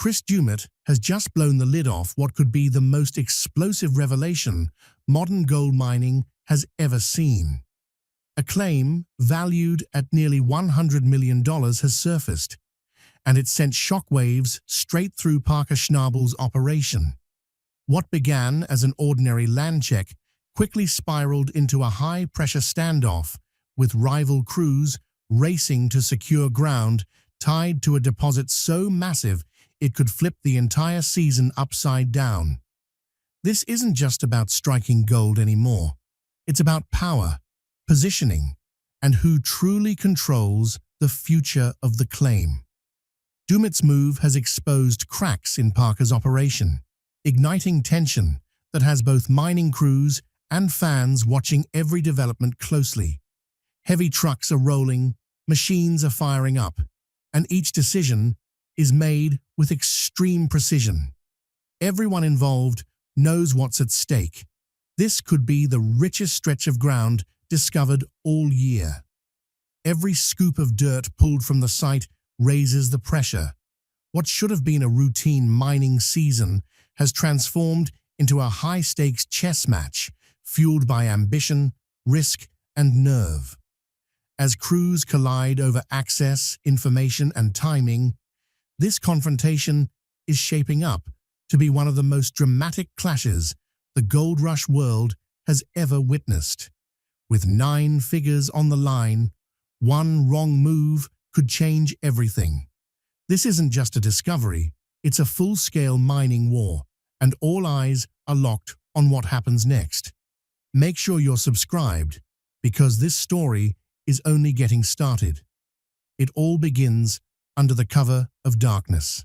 Chris Doumitt has just blown the lid off what could be the most explosive revelation modern gold mining has ever seen. A claim valued at nearly $100 million has surfaced, and it sent shockwaves straight through Parker Schnabel's operation. What began as an ordinary land check quickly spiraled into a high-pressure standoff, with rival crews racing to secure ground tied to a deposit so massive it could flip the entire season upside down. This isn't just about striking gold anymore. It's about power, positioning, and who truly controls the future of the claim. Doumitt's move has exposed cracks in Parker's operation, igniting tension that has both mining crews and fans watching every development closely. Heavy trucks are rolling, machines are firing up, and each decision is made with extreme precision. Everyone involved knows what's at stake. This could be the richest stretch of ground discovered all year. Every scoop of dirt pulled from the site raises the pressure. What should have been a routine mining season has transformed into a high-stakes chess match, fueled by ambition, risk, and nerve. As crews collide over access, information, and timing, this confrontation is shaping up to be one of the most dramatic clashes the gold rush world has ever witnessed. With 9 figures on the line, one wrong move could change everything. This isn't just a discovery, it's a full-scale mining war, and all eyes are locked on what happens next. Make sure you're subscribed, because this story is only getting started. It all begins under the cover of darkness.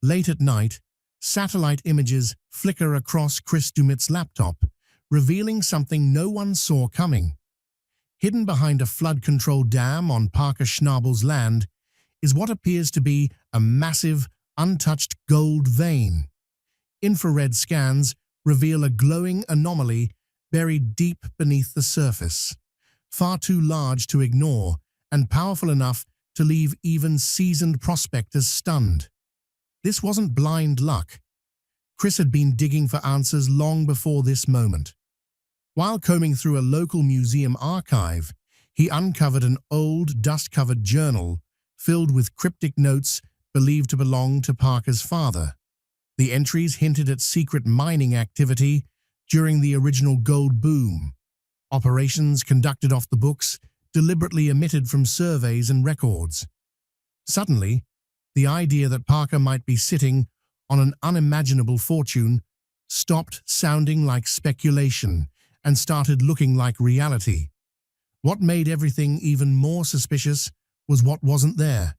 Late at night, satellite images flicker across Chris Doumitt's laptop, revealing something no one saw coming. Hidden behind a flood-controlled dam on Parker Schnabel's land is what appears to be a massive, untouched gold vein. Infrared scans reveal a glowing anomaly buried deep beneath the surface, far too large to ignore and powerful enough to leave even seasoned prospectors stunned. This wasn't blind luck. Chris had been digging for answers long before this moment. While combing through a local museum archive, he uncovered an old, dust-covered journal filled with cryptic notes believed to belong to Parker's father. The entries hinted at secret mining activity during the original gold boom, operations conducted off the books, deliberately omitted from surveys and records. Suddenly, the idea that Parker might be sitting on an unimaginable fortune stopped sounding like speculation and started looking like reality. What made everything even more suspicious was what wasn't there.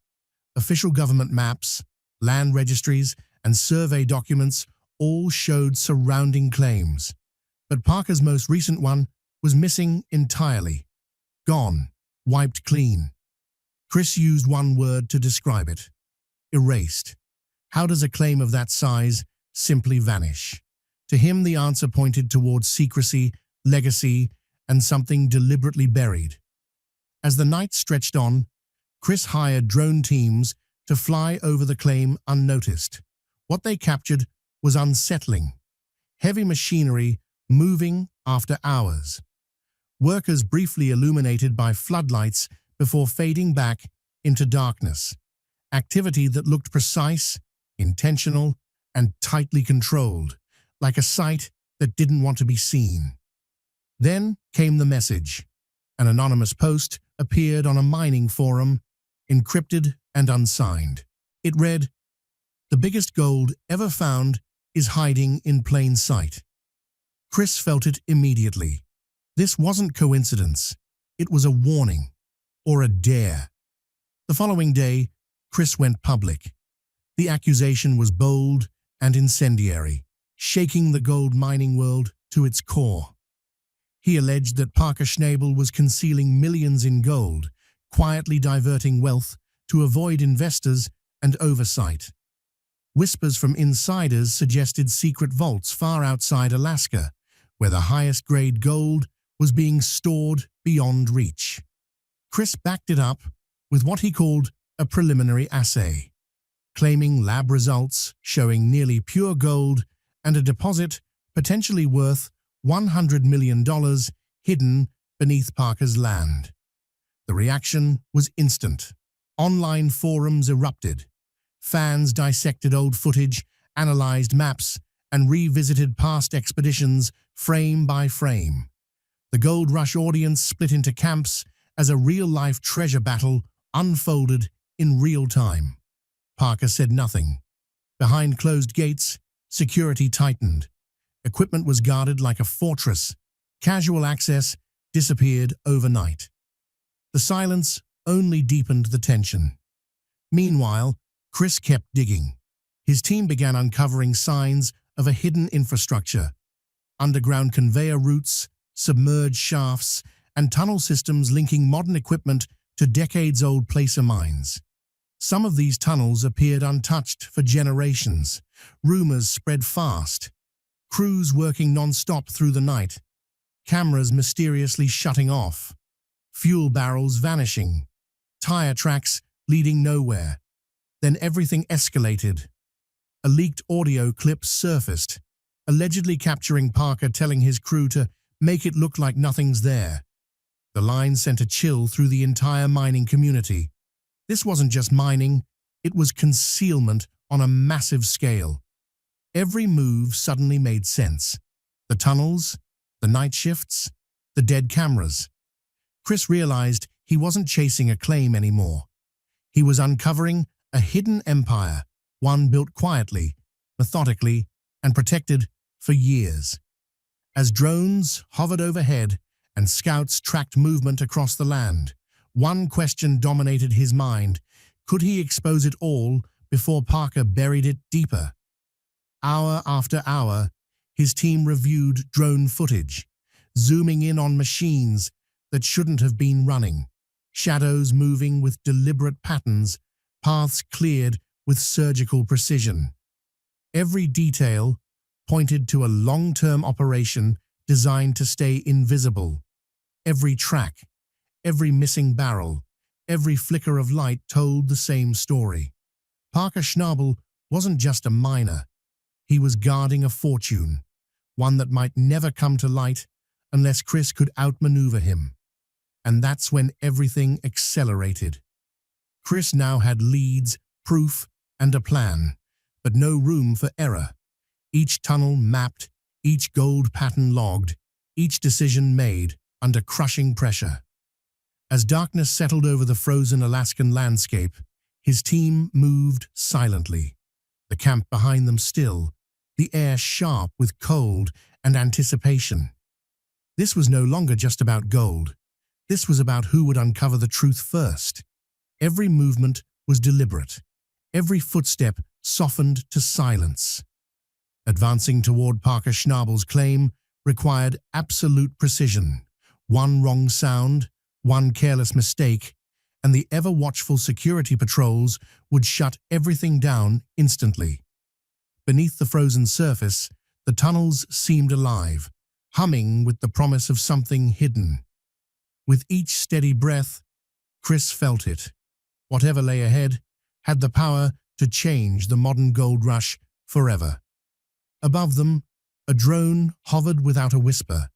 Official government maps, land registries, and survey documents all showed surrounding claims. But Parker's most recent one was missing entirely. Gone, wiped clean. Chris used one word to describe it: erased. How does a claim of that size simply vanish? To him, the answer pointed towards secrecy, legacy, and something deliberately buried. As the night stretched on, Chris hired drone teams to fly over the claim unnoticed. What they captured was unsettling. Heavy machinery moving after hours. Workers briefly illuminated by floodlights before fading back into darkness. Activity that looked precise, intentional, and tightly controlled, like a site that didn't want to be seen. Then came the message. An anonymous post appeared on a mining forum, encrypted and unsigned. It read, "The biggest gold ever found is hiding in plain sight." Chris felt it immediately. This wasn't coincidence. It was a warning, or a dare. The following day, Chris went public. The accusation was bold and incendiary, shaking the gold mining world to its core. He alleged that Parker Schnabel was concealing millions in gold, quietly diverting wealth to avoid investors and oversight. Whispers from insiders suggested secret vaults far outside Alaska, where the highest-grade gold was being stored beyond reach. Chris backed it up with what he called a preliminary assay. claiming lab results showing nearly pure gold and a deposit potentially worth $100 million hidden beneath Parker's land. The reaction was instant. Online forums erupted. Fans dissected old footage, analyzed maps, and revisited past expeditions frame by frame. The Gold Rush audience split into camps as a real-life treasure battle unfolded in real time. Parker said nothing. Behind closed gates, security tightened. Equipment was guarded like a fortress. Casual access disappeared overnight. The silence only deepened the tension. Meanwhile, Chris kept digging. His team began uncovering signs of a hidden infrastructure. Underground conveyor routes, submerged shafts, and tunnel systems linking modern equipment to decades-old placer mines. Some of these tunnels appeared untouched for generations. Rumors spread fast. Crews working non-stop through the night. Cameras mysteriously shutting off. Fuel barrels vanishing. Tire tracks leading nowhere. Then everything escalated. A leaked audio clip surfaced, allegedly capturing Parker telling his crew to make it look like nothing's there. The line sent a chill through the entire mining community. This wasn't just mining, it was concealment on a massive scale. Every move suddenly made sense. The tunnels, the night shifts, the dead cameras. Chris realized he wasn't chasing a claim anymore. He was uncovering a hidden empire, one built quietly, methodically, and protected for years. As drones hovered overhead and scouts tracked movement across the land, one question dominated his mind. Could he expose it all before Parker buried it deeper? Hour after hour, his team reviewed drone footage, zooming in on machines that shouldn't have been running, shadows moving with deliberate patterns, paths cleared with surgical precision. Every detail pointed to a long-term operation designed to stay invisible. Every track, every missing barrel, every flicker of light told the same story. Parker Schnabel wasn't just a miner. He was guarding a fortune, one that might never come to light unless Chris could outmaneuver him. And that's when everything accelerated. Chris now had leads, proof, and a plan, but no room for error. Each tunnel mapped, each gold pattern logged, each decision made under crushing pressure. As darkness settled over the frozen Alaskan landscape, his team moved silently, the camp behind them still, the air sharp with cold and anticipation. This was no longer just about gold. This was about who would uncover the truth first. Every movement was deliberate. Every footstep softened to silence. Advancing toward Parker Schnabel's claim required absolute precision. One wrong sound, one careless mistake, and the ever-watchful security patrols would shut everything down instantly. Beneath the frozen surface, the tunnels seemed alive, humming with the promise of something hidden. With each steady breath, Chris felt it. Whatever lay ahead had the power to change the modern gold rush forever. Above them, a drone hovered without a whisper,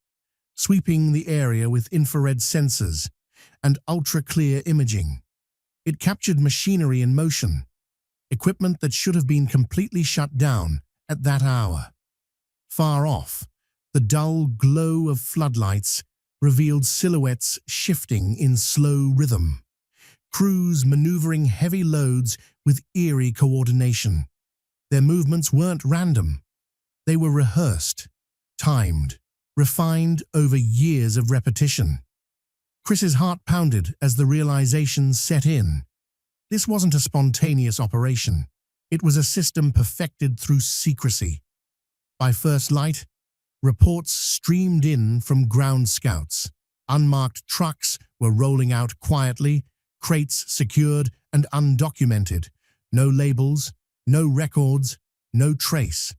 sweeping the area with infrared sensors and ultra-clear imaging. It captured machinery in motion, equipment that should have been completely shut down at that hour. Far off, the dull glow of floodlights revealed silhouettes shifting in slow rhythm, crews maneuvering heavy loads with eerie coordination. Their movements weren't random. They were rehearsed, timed, refined over years of repetition. Chris's heart pounded as the realization set in. This wasn't a spontaneous operation. It was a system perfected through secrecy. By first light, reports streamed in from ground scouts. Unmarked trucks were rolling out quietly, crates secured and undocumented. No labels, no records, no trace.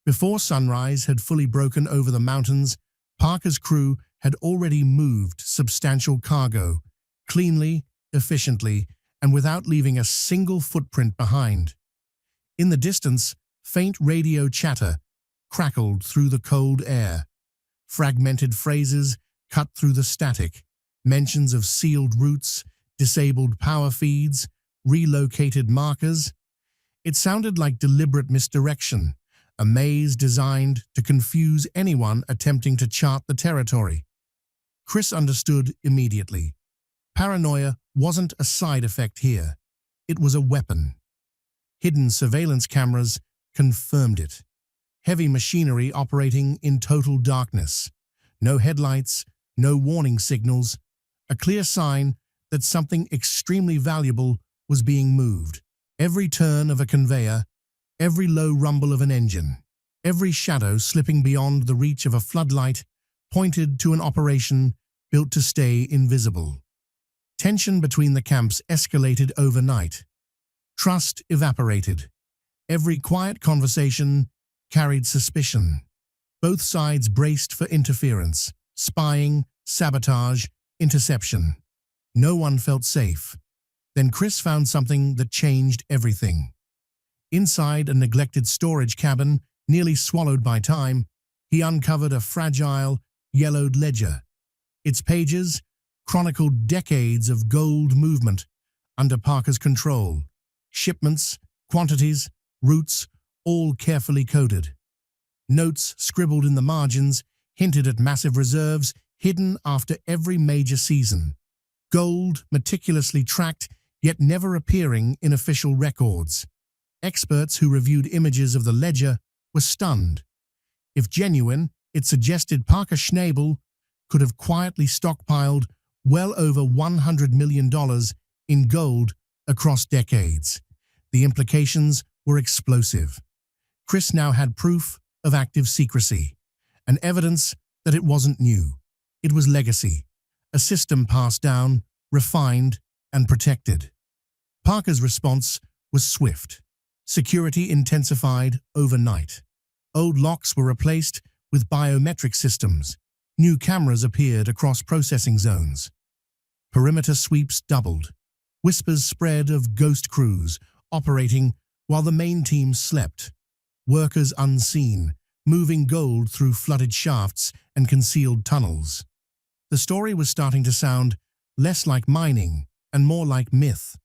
Before sunrise had fully broken over the mountains, Parker's crew had already moved substantial cargo, cleanly, efficiently, and without leaving a single footprint behind. In the distance, faint radio chatter crackled through the cold air. Fragmented phrases cut through the static, mentions of sealed routes, disabled power feeds, relocated markers. It sounded like deliberate misdirection, a maze designed to confuse anyone attempting to chart the territory. Chris understood immediately. Paranoia wasn't a side effect here. It was a weapon. Hidden surveillance cameras confirmed it. Heavy machinery operating in total darkness. No headlights, no warning signals. A clear sign that something extremely valuable was being moved. Every turn of a conveyor, every low rumble of an engine, every shadow slipping beyond the reach of a floodlight pointed to an operation built to stay invisible. Tension between the camps escalated overnight. Trust evaporated. Every quiet conversation carried suspicion. Both sides braced for interference, spying, sabotage, interception. No one felt safe. Then Chris found something that changed everything. Inside a neglected storage cabin, nearly swallowed by time, he uncovered a fragile, yellowed ledger. Its pages chronicled decades of gold movement under Parker's control. Shipments, quantities, routes, all carefully coded. Notes scribbled in the margins hinted at massive reserves hidden after every major season. Gold meticulously tracked, yet never appearing in official records. Experts who reviewed images of the ledger were stunned. If genuine, it suggested Parker Schnabel could have quietly stockpiled well over $100 million in gold across decades. The implications were explosive. Chris now had proof of active secrecy, and evidence that it wasn't new. It was legacy, a system passed down, refined, and protected. Parker's response was swift. Security intensified overnight. Old locks were replaced with biometric systems. New cameras appeared across processing zones. Perimeter sweeps doubled. Whispers spread of ghost crews operating while the main team slept. Workers unseen, moving gold through flooded shafts and concealed tunnels. The story was starting to sound less like mining and more like myth.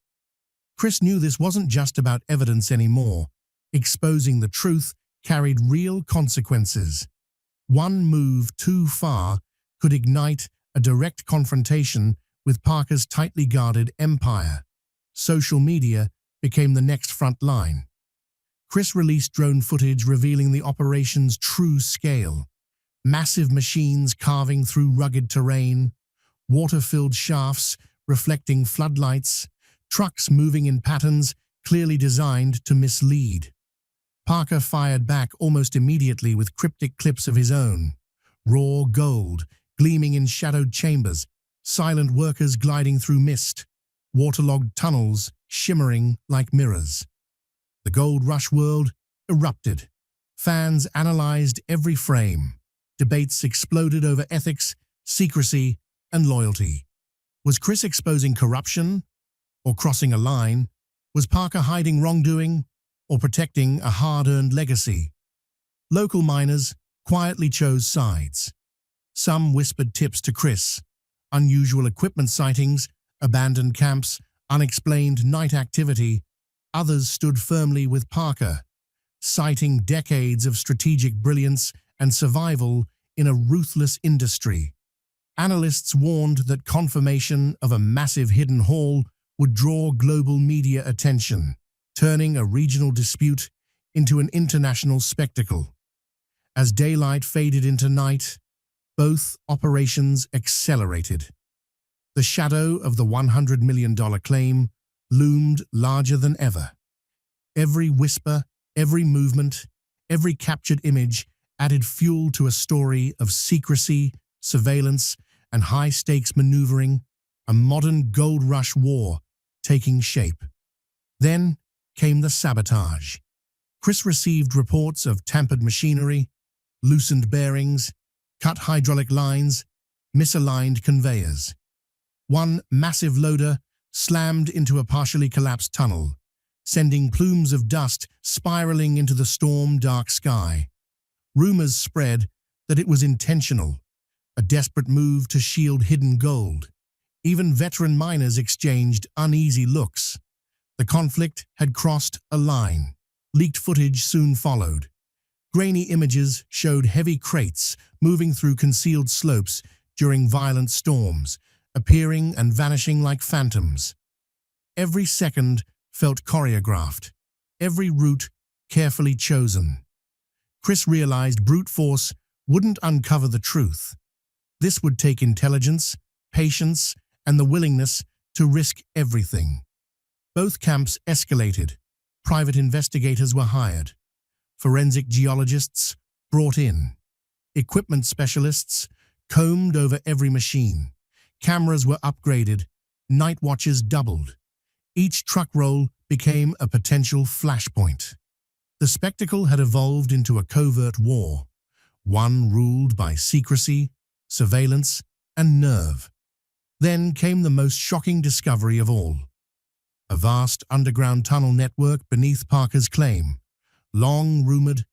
Chris knew this wasn't just about evidence anymore. Exposing the truth carried real consequences. One move too far could ignite a direct confrontation with Parker's tightly guarded empire. Social media became the next front line. Chris released drone footage revealing the operation's true scale. Massive machines carving through rugged terrain, water-filled shafts reflecting floodlights, trucks moving in patterns clearly designed to mislead. Parker fired back almost immediately with cryptic clips of his own. Raw gold, gleaming in shadowed chambers, silent workers gliding through mist, waterlogged tunnels shimmering like mirrors. The gold rush world erupted. Fans analyzed every frame. Debates exploded over ethics, secrecy, and loyalty. Was Chris exposing corruption or crossing a line? Was Parker hiding wrongdoing or protecting a hard-earned legacy? Local miners quietly chose sides. Some whispered tips to Chris: unusual equipment sightings, abandoned camps, unexplained night activity. Others stood firmly with Parker, citing decades of strategic brilliance and survival in a ruthless industry. Analysts warned that confirmation of a massive hidden haul would draw global media attention, turning a regional dispute into an international spectacle. As daylight faded into night, both operations accelerated. The shadow of the $100 million claim loomed larger than ever. Every whisper, every movement, every captured image added fuel to a story of secrecy, surveillance, and high-stakes maneuvering, a modern gold rush war taking shape. Then came the sabotage. Chris received reports of tampered machinery, loosened bearings, cut hydraulic lines, misaligned conveyors. One massive loader slammed into a partially collapsed tunnel, sending plumes of dust spiraling into the storm-dark sky. Rumors spread that it was intentional, a desperate move to shield hidden gold. Even veteran miners exchanged uneasy looks. The conflict had crossed a line. Leaked footage soon followed. Grainy images showed heavy crates moving through concealed slopes during violent storms, appearing and vanishing like phantoms. Every second felt choreographed, every route carefully chosen. Chris realized brute force wouldn't uncover the truth. This would take intelligence, patience, and the willingness to risk everything. Both camps escalated. Private investigators were hired. Forensic geologists brought in. Equipment specialists combed over every machine. Cameras were upgraded. Night watches doubled. Each truck roll became a potential flashpoint. The spectacle had evolved into a covert war, one ruled by secrecy, surveillance, and nerve. Then came the most shocking discovery of all. A vast underground tunnel network beneath Parker's claim, long rumored,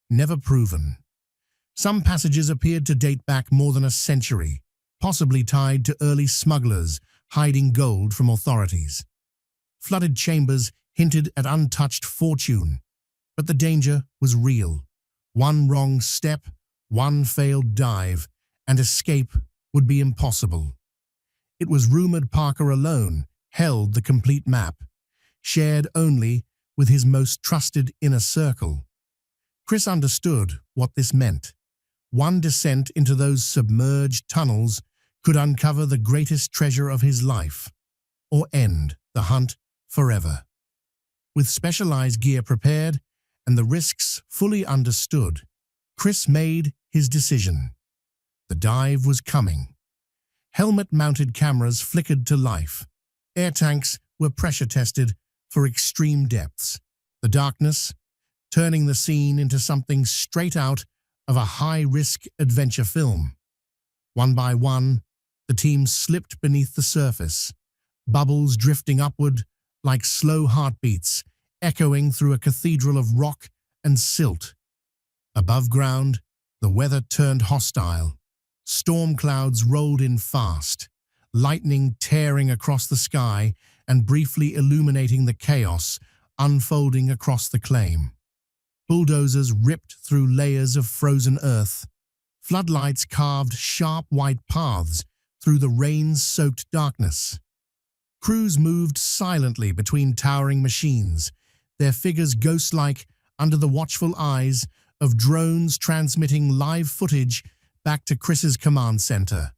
never proven. Some passages appeared to date back more than a century, possibly tied to early smugglers hiding gold from authorities. Flooded chambers hinted at untouched fortune, but the danger was real. One wrong step, one failed dive, and escape would be impossible. It was rumored Parker alone held the complete map, shared only with his most trusted inner circle. Chris understood what this meant. One descent into those submerged tunnels could uncover the greatest treasure of his life, or end the hunt forever. With specialized gear prepared and the risks fully understood, Chris made his decision. The dive was coming. Helmet-mounted cameras flickered to life. Air tanks were pressure-tested for extreme depths. The darkness, turning the scene into something straight out of a high-risk adventure film. One by one, the team slipped beneath the surface, bubbles drifting upward like slow heartbeats, echoing through a cathedral of rock and silt. Above ground, the weather turned hostile. Storm clouds rolled in fast, lightning tearing across the sky and briefly illuminating the chaos unfolding across the claim. Bulldozers ripped through layers of frozen earth. Floodlights carved sharp white paths through the rain-soaked darkness. Crews moved silently between towering machines, their figures ghost-like under the watchful eyes of drones transmitting live footage back to Chris's command center.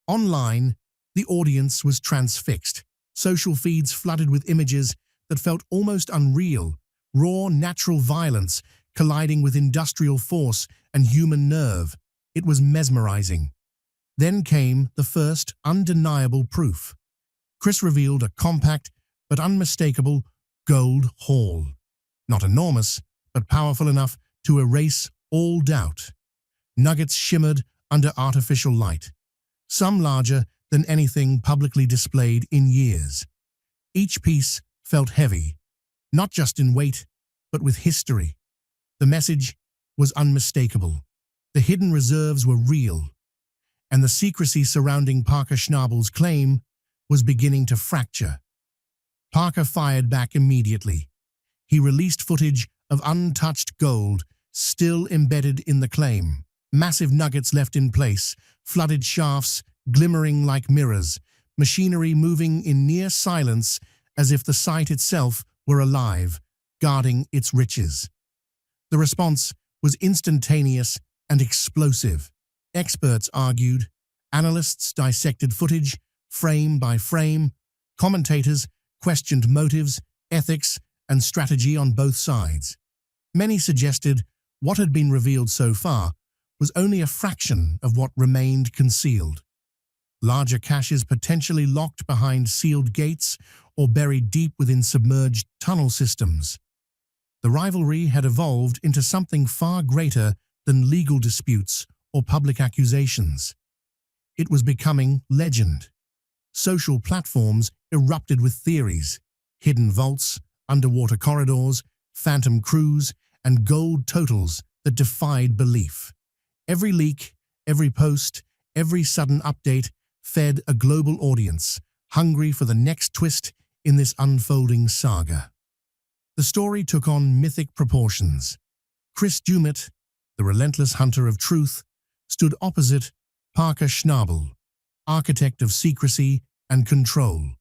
Online, the audience was transfixed. Social feeds flooded with images that felt almost unreal, raw natural violence colliding with industrial force and human nerve. It was mesmerizing. Then came the first undeniable proof. Chris revealed a compact but unmistakable gold haul. Not enormous, but powerful enough to erase all doubt. Nuggets shimmered under artificial light, some larger than anything publicly displayed in years. Each piece felt heavy, not just in weight, but with history. The message was unmistakable. The hidden reserves were real, and the secrecy surrounding Parker Schnabel's claim was beginning to fracture. Parker fired back immediately. He released footage of untouched gold still embedded in the claim. Massive nuggets left in place, flooded shafts glimmering like mirrors, machinery moving in near silence as if the site itself were alive, guarding its riches. The response was instantaneous and explosive. Experts argued, analysts dissected footage, frame by frame, commentators questioned motives, ethics, and strategy on both sides. Many suggested what had been revealed so far was only a fraction of what remained concealed. Larger caches potentially locked behind sealed gates or buried deep within submerged tunnel systems. The rivalry had evolved into something far greater than legal disputes or public accusations. It was becoming legend. Social platforms erupted with theories, hidden vaults, underwater corridors, phantom crews, and gold totals that defied belief. Every leak, every post, every sudden update fed a global audience, hungry for the next twist in this unfolding saga. The story took on mythic proportions. Chris Doumitt, the relentless hunter of truth, stood opposite Parker Schnabel, architect of secrecy and control.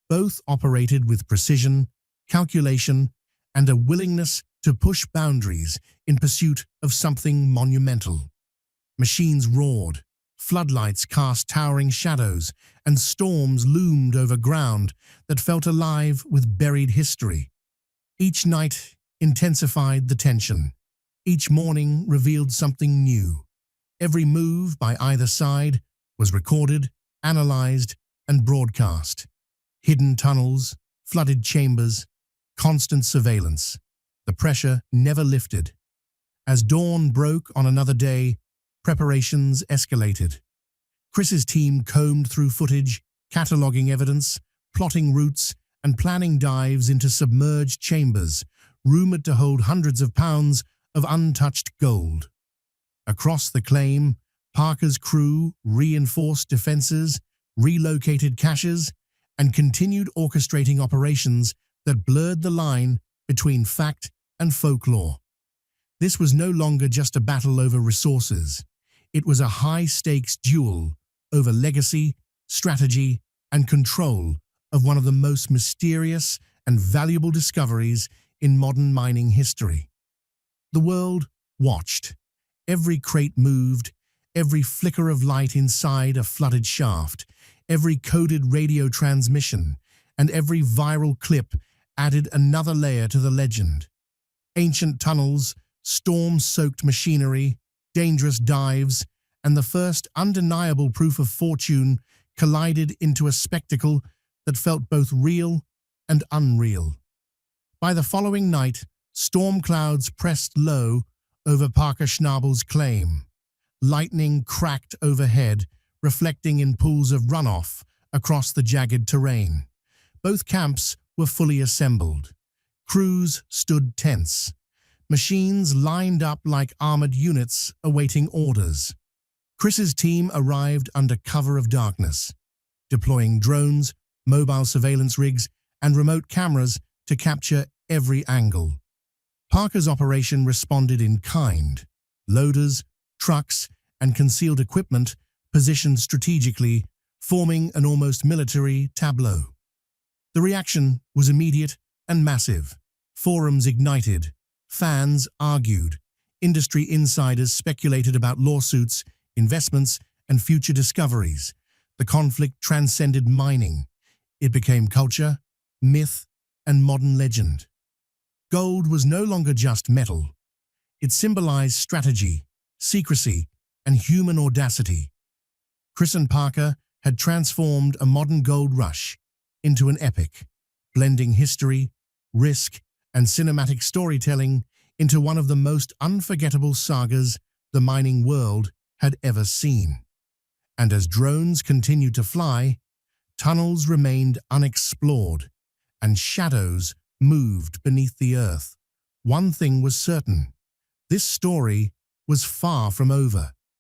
Both operated with precision, calculation, and a willingness to push boundaries in pursuit of something monumental. Machines roared, floodlights cast towering shadows, and storms loomed over ground that felt alive with buried history. Each night intensified the tension. Each morning revealed something new. Every move by either side was recorded, analyzed, and broadcast. Hidden tunnels, flooded chambers, constant surveillance. The pressure never lifted. As dawn broke on another day, preparations escalated. Chris's team combed through footage, cataloging evidence, plotting routes, and planning dives into submerged chambers, rumored to hold hundreds of pounds of untouched gold. Across the claim, Parker's crew reinforced defenses, relocated caches, and continued orchestrating operations that blurred the line between fact and folklore. This was no longer just a battle over resources. It was a high-stakes duel over legacy, strategy, and control of one of the most mysterious and valuable discoveries in modern mining history. The world watched. Every crate moved, every flicker of light inside a flooded shaft, every coded radio transmission, and every viral clip added another layer to the legend. Ancient tunnels, storm-soaked machinery, dangerous dives, and the first undeniable proof of fortune collided into a spectacle that felt both real and unreal. By the following night, storm clouds pressed low over Parker Schnabel's claim. Lightning cracked overhead, reflecting in pools of runoff across the jagged terrain. Both camps were fully assembled. Crews stood tense. Machines lined up like armored units awaiting orders. Chris's team arrived under cover of darkness, deploying drones, mobile surveillance rigs, and remote cameras to capture every angle. Parker's operation responded in kind. Loaders, trucks, and concealed equipment positioned strategically, forming an almost military tableau. The reaction was immediate and massive. Forums ignited. Fans argued. Industry insiders speculated about lawsuits, investments, and future discoveries. The conflict transcended mining. It became culture, myth, and modern legend. Gold was no longer just metal. It symbolized strategy, secrecy, and human audacity. Chris and Parker had transformed a modern gold rush into an epic, blending history, risk, and cinematic storytelling into one of the most unforgettable sagas the mining world had ever seen. And as drones continued to fly, tunnels remained unexplored, and shadows moved beneath the earth. One thing was certain: this story was far from over.